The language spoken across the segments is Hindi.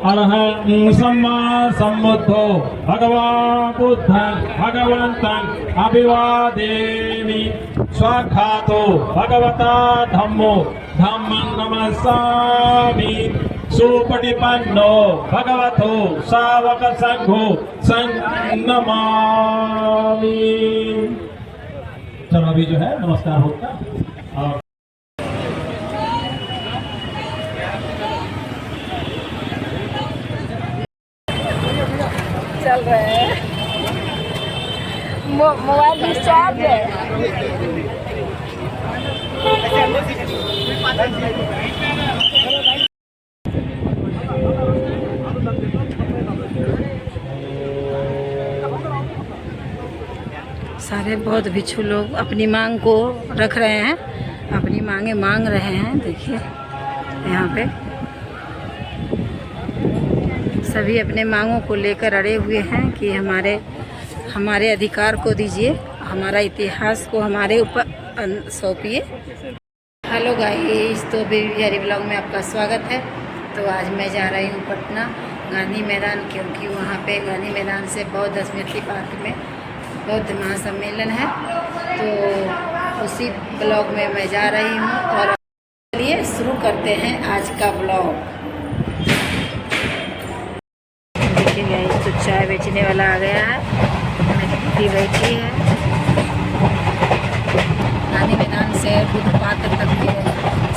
अरहं सम्मा सम्बुद्धो भगवान् बुद्धं भगवन्तं अभिवादेमि स्वाख्यातो भगवता धम्मो धम्मं नमस्सामि सुपटिपन्नो भगवतो सावक संघो संघं नमामि। चलो अभी जो है नमस्कार होगा और चल रहे हैं। मोबाइल डिस्चार्ज है। सारे बौद्ध भिक्षु लोग अपनी मांग को रख रहे हैं, अपनी मांगे मांग रहे हैं। देखिए यहाँ पे सभी अपने मांगों को लेकर अड़े हुए हैं कि हमारे अधिकार को दीजिए, हमारा इतिहास को हमारे ऊपर सौंपिए। हेलो गाइस, तो बेबी बिहारी ब्लॉग में आपका स्वागत है। तो आज मैं जा रही हूँ पटना गांधी मैदान, क्योंकि वहाँ पे गांधी मैदान से बौद्ध स्मृति पार्क में बौद्ध महासम्मेलन है। तो उसी ब्लॉग में मैं जा रही हूँ और चलिए शुरू करते हैं आज का ब्लॉग। देखिए गाइस, तो चाय बेचने वाला आ गया है, मिट्टी बैठी है। गांधी मैदान से बुद्ध पार्क तक की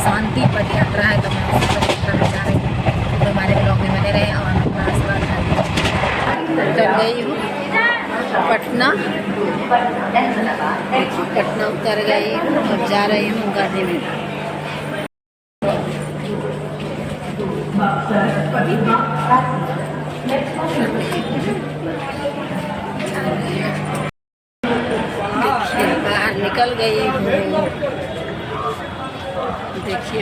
शांति पद यात्रा है, तो मैं उसी पद यात्रा में जा रही हूँ। तो हमारे ब्लॉग में बने रहे और अपना आशीर्वाद करें। उतर गई हूँ पटना, पटना उतर गई हूँ, अब जा रही हूँ गांधी मैदान। देखिए बाहर निकल गई हूँ। देखिए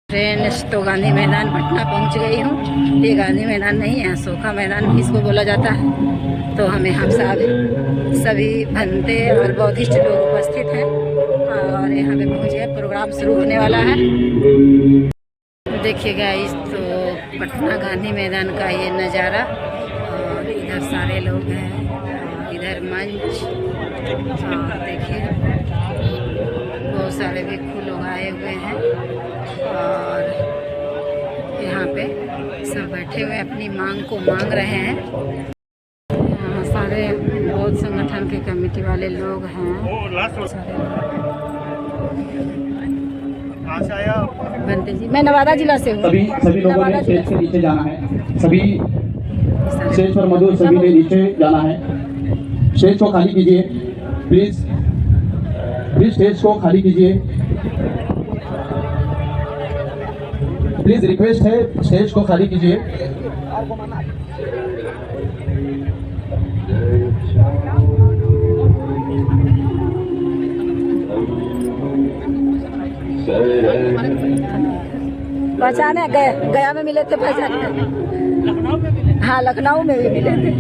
फ्रेंड्स, तो गांधी मैदान पटना पहुंच गई हूँ। ये गांधी मैदान नहीं है, सोखा मैदान भी इसको बोला जाता है। तो हमें हम सभी भंते और बौद्धिस्ट लोग उपस्थित हैं और यहाँ पे पहुँचे, प्रोग्राम शुरू होने वाला है। देखिएगा इस तो पटना गांधी मैदान का ये नज़ारा, और इधर सारे लोग हैं, इधर मंच, और देखिए बहुत सारे भिक्षु लोग आए हुए हैं और यहाँ पे सब बैठे हुए अपनी मांग को मांग रहे हैं। यहाँ सारे बौद्ध संगठन के कमेटी वाले लोग हैं, बनते जी। मैं नवादा जिला से हूँ। सभी लोगों ने स्टेज के नीचे जाना है, सभी स्टेज पर मौजूद सभी ने नीचे जाना है। स्टेज को खाली कीजिए प्लीज, स्टेज को खाली कीजिए प्लीज, रिक्वेस्ट है स्टेज को खाली कीजिए। पहचाने गया में मिले थे, पहचाने। हाँ, लखनऊ में भी मिले थे।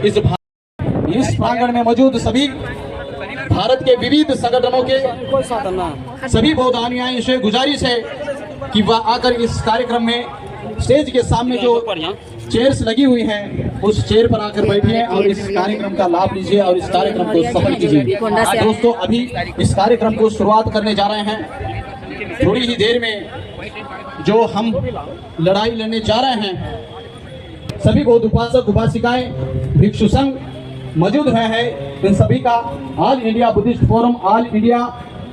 इस प्रांगण में मौजूद सभी भारत के विविध संगठनों के सभी बौद्ध अनुयायियों से गुजारिश है कि वह आकर इस कार्यक्रम में स्टेज के सामने जो चेयर्स लगी हुई हैं उस चेयर पर आकर बैठिए और इस कार्यक्रम का लाभ लीजिए और इस कार्यक्रम को सफल कीजिए। दोस्तों, अभी इस कार्यक्रम को शुरुआत करने जा रहे हैं। थोड़ी ही देर में जो हम लड़ाई लड़ने जा रहे हैं, सभी बौद्ध उपासक उपासिकाएं भिक्षु संघ मौजूद हैं। इन सभी का all India Buddhist forum, all India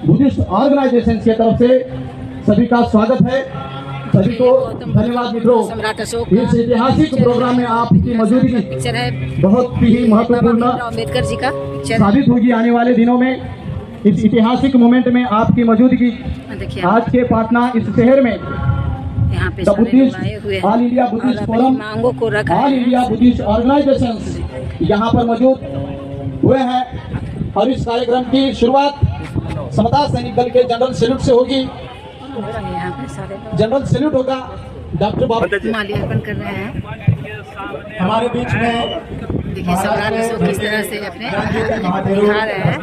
Buddhist organization की तरफ से सभी का स्वागत है। सभी को धन्यवाद मित्रों। इस ऐतिहासिक प्रोग्राम में आपकी मौजूदगी बहुत ही महत्वपूर्ण अम्बेडकर जी का साबित होगी। आने वाले दिनों में इस ऐतिहासिक मोमेंट में आपकी मौजूदगी आज के पटना इस शहर में यहाँ पे Buddhist all India Buddhist forum, मांगों को रखा, ऑल इंडिया बुद्धिस्ट ऑर्गेनाइजेशन यहाँ पर मौजूद हुए हैं। और इस कार्यक्रम की शुरुआत समता सैनिक दल के जनरल सैल्यूट से होगी। जनरल सैल्यूट होगा डॉक्टर बाबा माल्यार्पण कर रहे हैं। हमारे बीच में देखिए सम्राट अशोक किस तरह से अपने दिखा रहे हैं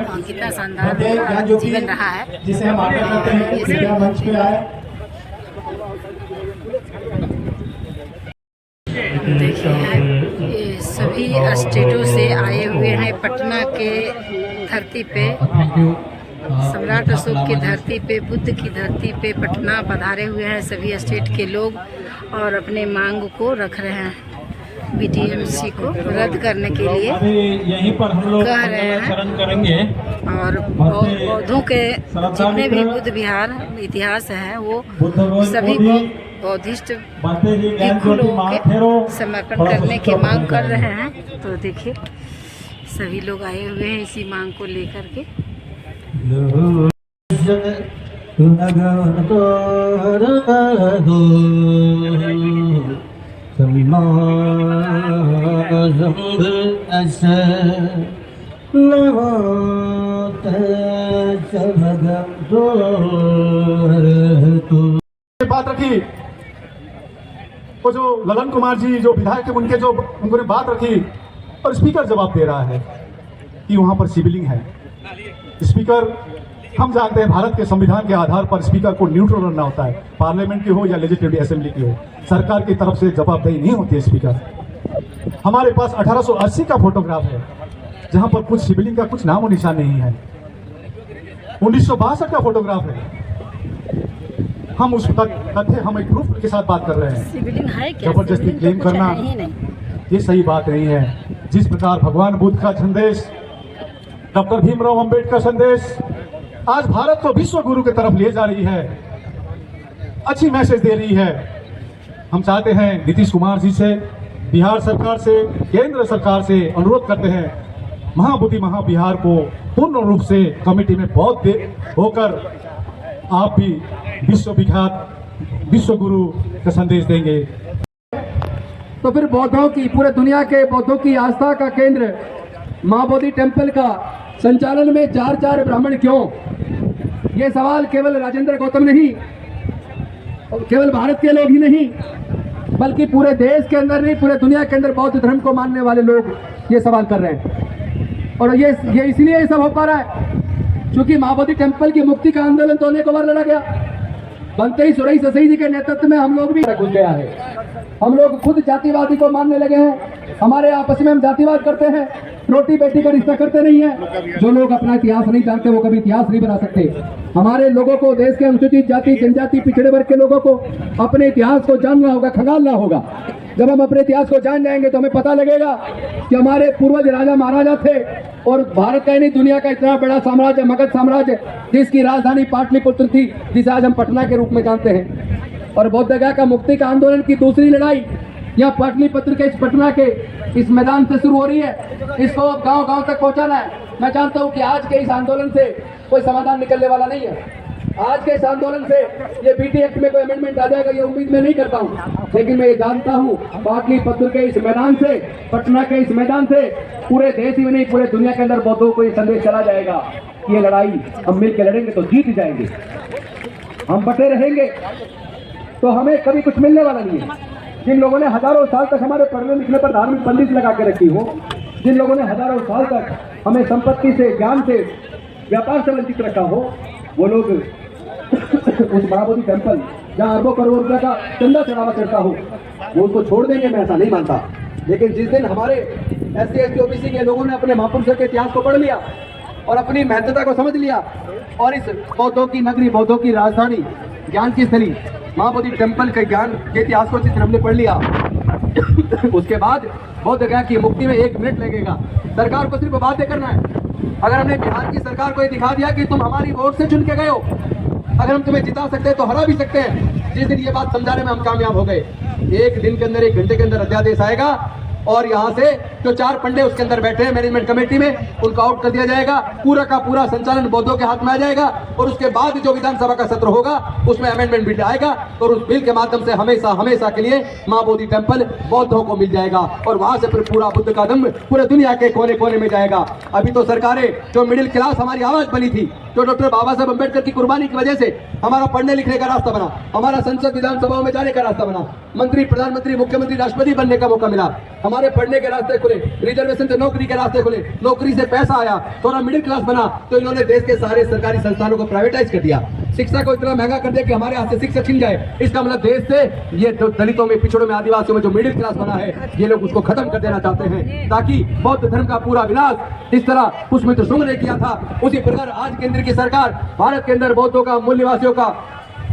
और कितना शानदार जीवन रहा है। जिसे हम आगे करते हैं कृपया मंच पे आए। देखिए ये सभी स्टेटों से आए हुए हैं पटना के धरती पे, सम्राट अशोक की धरती पे, बुद्ध की धरती पे पटना पधारे हुए हैं सभी स्टेट के लोग और अपने मांग को रख रहे हैं बीटीएमसी को रद्द करने के लिए अभी यहीं पर हम लोग कह रहे हैं। चरण करेंगे और बौद्धों के जितने भी बुद्ध विहार इतिहास है वो सभी को बौद्धिस्ट भिक्षु लोगों के समर्पण करने की मांग कर रहे हैं। तो देखिए सभी लोग आए हुए हैं इसी मांग को लेकर के। बात रखी वो जो ललन कुमार जी जो विधायक थे उनके जो उन्होंने बात रखी और स्पीकर जवाब दे रहा है कि वहां पर सिविलिंग है। स्पीकर हम जानते हैं भारत के संविधान के आधार पर स्पीकर को न्यूट्रल रहना होता है, पार्लियामेंट की हो या लेजिस्लेटिव असेंबली की हो, सरकार की तरफ से जवाबदेही नहीं होती है स्पीकर। हमारे पास 1880 का फोटोग्राफ है जहां पर कुछ सिविलिंग का कुछ नाम और निशान नहीं है। 1962 का फोटोग्राफ है। हम उस तथ्य हम एक प्रूफ के साथ बात कर रहे हैं। सिविलिंग है क्या? जबरदस्ती क्लेम करना ये सही बात नहीं है। जिस प्रकार भगवान बुद्ध का संदेश, डॉक्टर भीमराव अंबेडकर संदेश आज भारत को विश्व गुरु की तरफ ले जा रही है, अच्छी मैसेज दे रही है। हम चाहते हैं नीतीश कुमार जी से, बिहार सरकार से, केंद्र सरकार से अनुरोध करते हैं महाबोधि महाविहार को पूर्ण रूप से कमेटी में बौद्ध होकर आप भी विश्व विख्यात विश्व गुरु का संदेश देंगे। तो फिर बौद्धों की, पूरे दुनिया के बौद्धों की आस्था का केंद्र महाबोधि टेम्पल का संचालन में 4 ब्राह्मण क्यों? ये सवाल केवल राजेंद्र गौतम नहीं, केवल भारत के लोग ही नहीं, बल्कि पूरे देश के अंदर नहीं, पूरे दुनिया के अंदर बौद्ध धर्म को मानने वाले लोग ये सवाल कर रहे हैं। और ये इसलिए ये सब हो पा रहा है क्योंकि महाबोधि टेम्पल की मुक्ति का आंदोलन तो अनेक बार लड़ा गया। बनते ही सुरई ससई जी के नेतृत्व में हम लोग भी घुस गया है। हम लोग खुद जातिवादी को मानने लगे हैं। हमारे आपस में हम जातिवाद करते हैं, रोटी बेटी का रिश्ता करते नहीं है। जो लोग अपना इतिहास नहीं जानते वो कभी इतिहास नहीं बना सकते। हमारे लोगों को, देश के अनुसूचित जाति, जनजाति, पिछड़े वर्ग के लोगों को अपने इतिहास को जानना होगा, खंगालना होगा। जब हम अपने इतिहास को जान जाएंगे तो हमें पता लगेगा कि हमारे पूर्वज राजा महाराजा थे और भारत का ही नहीं दुनिया का इतना बड़ा साम्राज्य मगध साम्राज्य, जिसकी राजधानी पाटलिपुत्र थी, जिसे आज हम पटना के रूप में जानते हैं। और बौद्ध गया का मुक्ति का आंदोलन की दूसरी लड़ाई यहाँ पाटलिपुत्र के इस पटना के इस मैदान से शुरू हो रही है। इसको अब गांव-गांव तक पहुंचाना है। मैं जानता हूं कि आज के इस आंदोलन से कोई समाधान निकलने वाला नहीं है। आज के इस आंदोलन से ये बीटी एक्ट में कोई अमेंडमेंट आ जाएगा ये उम्मीद मैं नहीं करता हूं, लेकिन मैं ये जानता हूं पाटलिपुत्र के इस मैदान से, पटना के इस मैदान से पूरे देश ही में नहीं पूरे दुनिया के अंदर बौद्धों को ये संदेश चला जाएगा कि ये लड़ाई हम मिलकर लड़ेंगे तो जीत जाएंगे। हम बटे रहेंगे तो हमें कभी कुछ मिलने वाला नहीं है। जिन लोगों ने हजारों साल तक हमारे पढ़ने लिखने पर धार्मिक बंदिश लगा के रखी हो, जिन लोगों ने हजारों साल तक हमें संपत्ति से, ज्ञान से, व्यापार से वंचित रखा हो, वो लोग उस महाबोधि टेम्पल जहाँ अरबों करोड़ रुपये का चंदा चढ़ावा करता हो वो उसको छोड़ देंगे, मैं ऐसा नहीं मानता। लेकिन जिस दिन हमारे SC ST OBC के लोगों ने अपने महापुरुषों के इतिहास को पढ़ लिया और अपनी महत्वता को समझ लिया और इस बौद्धों की नगरी, बौद्धों की राजधानी, ज्ञान की स्थली महाबोधि टेम्पल के ज्ञान के इतिहास को जिस दिन हमने पढ़ लिया उसके बाद बौद्ध गया की मुक्ति में 1 मिनट लगेगा। सरकार को सिर्फ बातें करना है। अगर हमने बिहार की सरकार को ये दिखा दिया कि तुम हमारी वोट से चुन के गए हो, अगर हम तुम्हें जिता सकते हैं तो हरा भी सकते हैं, जिस दिन ये बात समझाने में हम कामयाब हो गए, 1 दिन के अंदर, 1 घंटे के अंदर अध्यादेश आएगा और यहाँ से जो 4 पंडे उसके अंदर बैठे हैं मैनेजमेंट कमेटी में, उनको आउट कर दिया जाएगा। पूरा का पूरा संचालन बौद्धों के हाथ में आ जाएगा और उसके बाद जो विधानसभा का सत्र होगा उसमें अमेंडमेंट बिल आएगा और उस बिल के माध्यम से हमेशा हमेशा के लिए महाबोधि टेम्पल बौद्धों को मिल जाएगा और वहां से फिर पूरा बुद्ध का दम पूरे दुनिया के कोने कोने में जाएगा। अभी तो सरकारें जो मिडिल क्लास हमारी आवाज बनी थी, तो डॉक्टर बाबा साहब अम्बेडकर की कुर्बानी की वजह से हमारा पढ़ने लिखने का रास्ता बना, हमारा संसद विधानसभाओं में जाने का रास्ता बना, मंत्री प्रधानमंत्री मुख्यमंत्री राष्ट्रपति बनने का मौका मिला, हमारे पढ़ने के रास्ते खुले, रिजर्वेशन से नौकरी के रास्ते खुले, नौकरी से पैसा आया, थोड़ा मिडिल क्लास बना, तो इन्होंने देश के सारे सरकारी संस्थानों को प्राइवेटाइज कर दिया, शिक्षा को इतना महंगा कर दिया कि हमारे हाथ से शिक्षा छिन जाए। इसका मतलब देश से ये जो दलितों में, पिछड़ों में, आदिवासियों में जो मिडिल क्लास बना है, ये लोग उसको खत्म कर देना चाहते हैं, ताकि बौद्ध धर्म का पूरा विनाश इस तरह पुष्पमित्र शुंग ने किया था, उसी प्रकार आज केंद्र की सरकार भारत के अंदर बौद्धों का, मूल निवासियों का,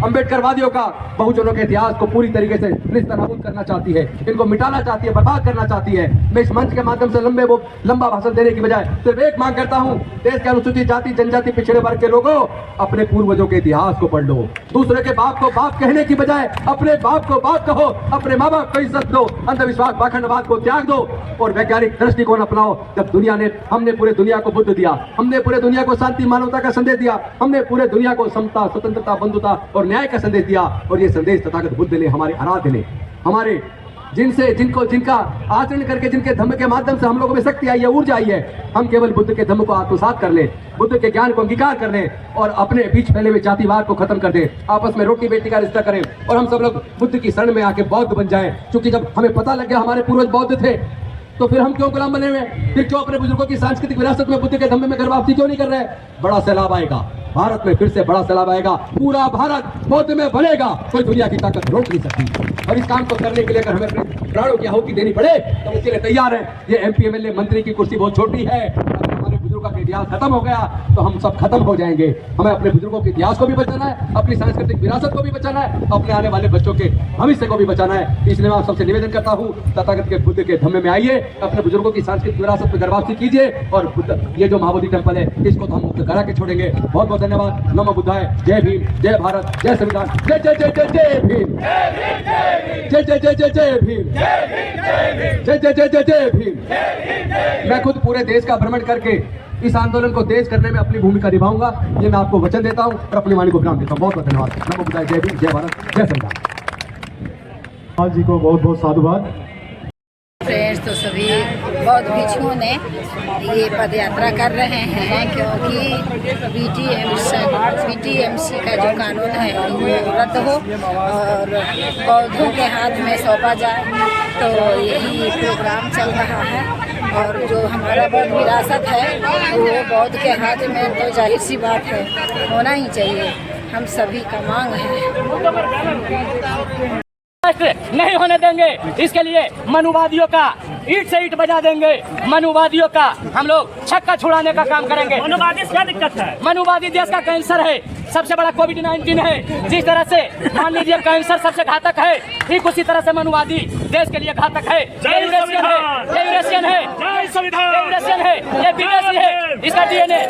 अम्बेडकरवादियों का, बहुजनों के इतिहास को पूरी तरीके से निस्तनाबूद करना चाहती है, इनको मिटाना चाहती है, बर्बाद करना चाहती है। मैं इस मंच के माध्यम से लंबा भाषण देने की बजाय सिर्फ एक मांग करता हूं, देश के अनुसूचित जाति जनजाति पिछड़े वर्ग के लोगों, अपने पूर्वजों के इतिहास को पढ़ लो। दूसरे के बाप को बाप कहने की बजाय अपने बाप को बाप कहो, अपने माँ बाप को इज्जत दो, अंधविश्वास पाखंडवाद को त्याग दो और वैज्ञानिक दृष्टिकोण अपनाओ। जब दुनिया ने, हमने पूरे दुनिया को बुद्ध दिया, हमने पूरे दुनिया को शांति मानवता का संदेश दिया, हमने पूरे दुनिया को समता स्वतंत्रता बंधुता और न्याय का संदेश दिया, और ये संदेश तथागत बुद्ध ने, हमारे आराध्य ने, हमारे जिनका आचरण करके, जिनके धम्म के माध्यम से हम लोगों में शक्ति आई है, ऊर्जा आई है, हम केवल बुद्ध के धम्म को आत्मसात कर लें, बुद्ध के ज्ञान को अंगीकार कर लें और अपने बीच फैले हुए जातिवाद को खत्म कर दें, आपस में रोटी बेटी का रिश्ता करें और हम सब लोग बुद्ध की शरण में आके बौद्ध बन जाएं। क्योंकि जब हमें पता लग गया हमारे पूर्वज बौद्ध थे, तो फिर हम क्यों गुलाम बने हुए, फिर क्यों अपने बुजुर्गों की सांस्कृतिक विरासत में, बुद्ध के धम्मे में गर्भावस्थी क्यों नहीं कर रहे? बड़ा सैलाब आएगा भारत में, फिर से बड़ा सैलाब आएगा, पूरा भारत बौद्ध में बनेगा, कोई दुनिया की ताकत रोक नहीं सकती। और इस काम को करने के लिए अगर हमें अपने प्राणों की आहुति देनी पड़े तो उसके लिए तैयार है। ये MP MLA मंत्री की कुर्सी बहुत छोटी है, हमारे बुजुर्गों का इतिहास खत्म हो गया तो हम सब खत्म हो जाएंगे। हमें अपने बुजुर्गों के इतिहास को भी बचाना है, अपनी सांस्कृतिक विरासत को भी बचाना है, अपने आने वाले बच्चों के भविष्य को भी बचाना है। इसलिए मैं आप सबसे निवेदन करता हूँ, तथागत के बुद्ध के धम्मे में आइए, अपने बुजुर्गों की सांस्कृतिक विरासत पर गर्भावस्थी कीजिए और ये जो महाबोधि टेम्पल है इसको तो हम मुक्त करा के छोड़ेंगे। बहुत बहुत धन्यवाद। नमो बुद्धाय। जय भीम, जय भारत, जय संविधान, जय जय जय जय जय भीम, जय जय जय जय जय भीम, जय जय जय जय जय भीम। मैं खुद पूरे देश का भ्रमण करके इस आंदोलन को तेज करने में अपनी भूमिका निभाऊंगा, ये मैं आपको वचन देता हूं और अपनी वाणी को विराम देता हूं। बहुत बहुत धन्यवाद। नमो बुद्धाय। जय भीम, जय भारत, जय संविधान। जी को बहुत बहुत साधुवाद। फ्रेंड्स, तो सभी बौद्ध भिक्षुओं ने ये पद यात्रा कर रहे हैं क्योंकि BTMC का जो कानून है वो रद्द हो और बौद्धों के हाथ में सौंपा जाए, तो यही प्रोग्राम चल रहा है। और जो हमारा बौद्ध विरासत है वो बौद्ध के हाथ में, तो जाहिर सी बात है होना ही चाहिए, हम सभी का मांग है। नहीं होने देंगे, इसके लिए मनुवादियों का ईंट से ईंट बजा देंगे, मनुवादियों का हम लोग छक्का छुड़ाने का काम करेंगे। मनुवादी क्या दिक्कत है? मनुवादी देश का कैंसर है, सबसे बड़ा कोविड-19 है। जिस तरह से मान लीजिए कैंसर सबसे घातक है, ठीक उसी तरह से मनुवादी देश के लिए घातक है। ये यूरेशियन है, ये यूरेशियन है, ये विदेशी है, इसका DNA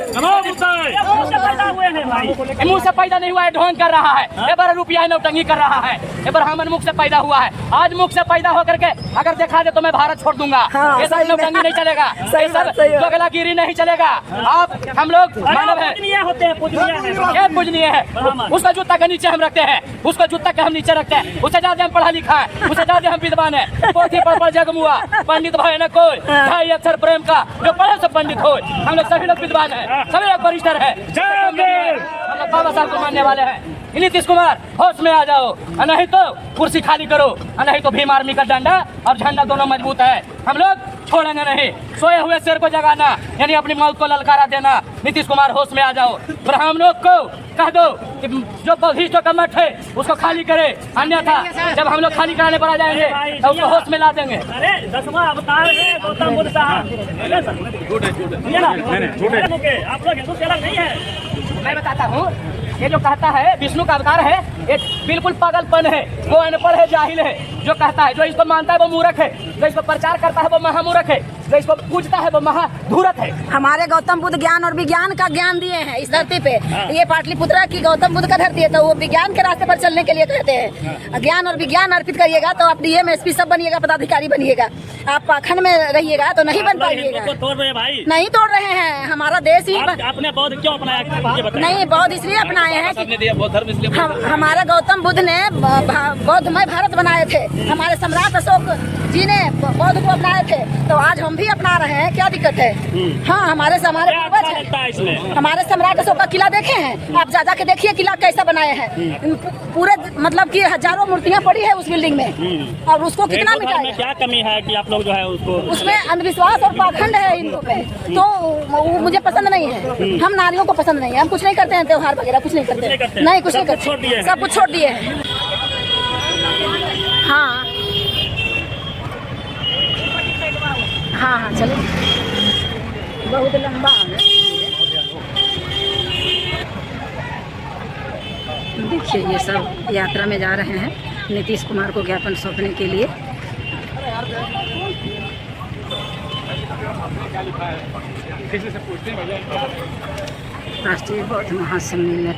मुंह से पैदा नहीं हुआ है, ढोंग कर रहा है, ये बड़ा रुपया नौटंगी कर रहा है, ये ब्राह्मण मुख से पैदा हुआ है। आज मुख से पैदा होकर के अगर देखा दे तो मैं भारत छोड़ दूंगा। ये सब नौटंगी नहीं चलेगा, ये सब दोगलागिरी नहीं चलेगा। आप हम लोग मानव है, क्या पूजनीय है, उसका जूता के नीचे हम रखते हैं, उसको जूता के हम नीचे रखते हैं। उससे ज्यादा हम पढ़ा लिखा है, उससे ज्यादा हम विद्वान है। पोथी पढ़ जग मुआ, पंडित भाई न कोई, ढाई अक्षर प्रेम का, जो पढ़े सब पंडित हो। हम लोग सभी लोग विद्वान है, सभी लोग वरिष्ठ है, हम लोग बाबा साहब को मानने वाले हैं। नीतीश कुमार होश में आ जाओ, नहीं तो कुर्सी खाली करो, नहीं तो भीम आर्मी का डंडा और झंडा दोनों मजबूत है, हम लोग छोड़ेंगे नहीं। सोए हुए शेर को जगाना यानी अपनी मौत को ललकारा देना। नीतीश कुमार होश में आ जाओ, ब्राह्मणों को कह दो कि जो बौद्धिस्टों का मठ है उसको खाली करे, अन्यथा जब हम लोग खाली कराने पर आ जाएंगे तो उसको होश में ला देंगे। अरे 10वां अवतार है गौतम बुद्ध साहब, आप लोग हिंदू से अलग नहीं है। मैं बताता हूँ, ये जो कहता है विष्णु का अवतार है, ये बिल्कुल पागलपन है, वो अनपढ़ है, जाहिल है। जो कहता है, जो इसको मानता है वो मूर्ख है, जो इसको प्रचार करता है वो महामूर्ख है, जो इसको पूजता है वो महाधूर्त है। हमारे गौतम बुद्ध ज्ञान और विज्ञान का ज्ञान दिए हैं इस धरती पे। ये पाटलिपुत्रा की गौतम बुद्ध का धरती है, तो वो विज्ञान के रास्ते पर चलने के लिए कहते हैं। ज्ञान और विज्ञान अर्पित करिएगा तो आप DM SP सब बनिएगा, पदाधिकारी बनिएगा। आप पाखंड में रहिएगा तो नहीं बन पाइएगा। नहीं तोड़ रहे हैं, हमारा देश ही आपने बौद्ध क्यों अपनाया? नहीं, बौद्ध इसलिए अपनाए हैं कि हमारा गौतम बुद्ध ने बौद्धमय भारत बनाए थे, हमारे सम्राट अशोक जी ने बौद्ध को अपनाए थे, तो आज हम हम भी अपना रहे हैं, क्या दिक्कत है? हाँ, हमारे से हमारे पूर्वज हैं। हमारे सम्राट अशोक का किला देखे हैं आप? जा के देखिए किला कैसा बनाए हैं। पूरे मतलब कि हजारों मूर्तियाँ पड़ी है उस बिल्डिंग में, और उसको कितना मिटाएगा? क्या कमी है कि आप लोग जो है उसको? उसमें अंधविश्वास और पाखंड है इनको पे, तो वो मुझे पसंद नहीं है। हम नारियों को पसंद नहीं है, हम कुछ नहीं करते हैं, त्योहार वगैरह कुछ नहीं करते हैं। नहीं, कुछ नहीं करते, सब कुछ छोड़ दिए हैं। हाँ हाँ हाँ, चलो, बहुत लंबा है। देखिए ये सब यात्रा में जा रहे हैं नीतीश कुमार को ज्ञापन सौंपने के लिए। राष्ट्रीय बौद्ध महासम्मेलन।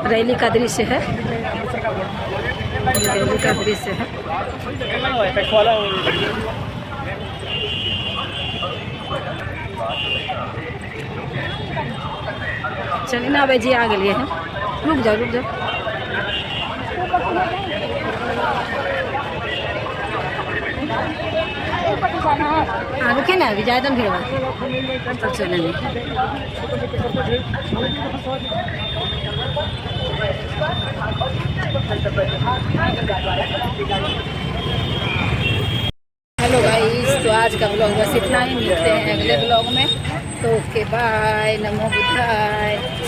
रैली का दृश्य है, रैली का दृश्य है। चलिए ना भाई जी, आ गए हैं, रुक जाओ रुक जाओ। हाँ रुके ना, अभी ज़्यादा भीड़ है तो चलेंगे। हेलो गाइस, तो आज का ब्लॉग बस इतना ही। मिलते हैं अगले ब्लॉग में, तो ओके बाय, नमो बुद्धाय।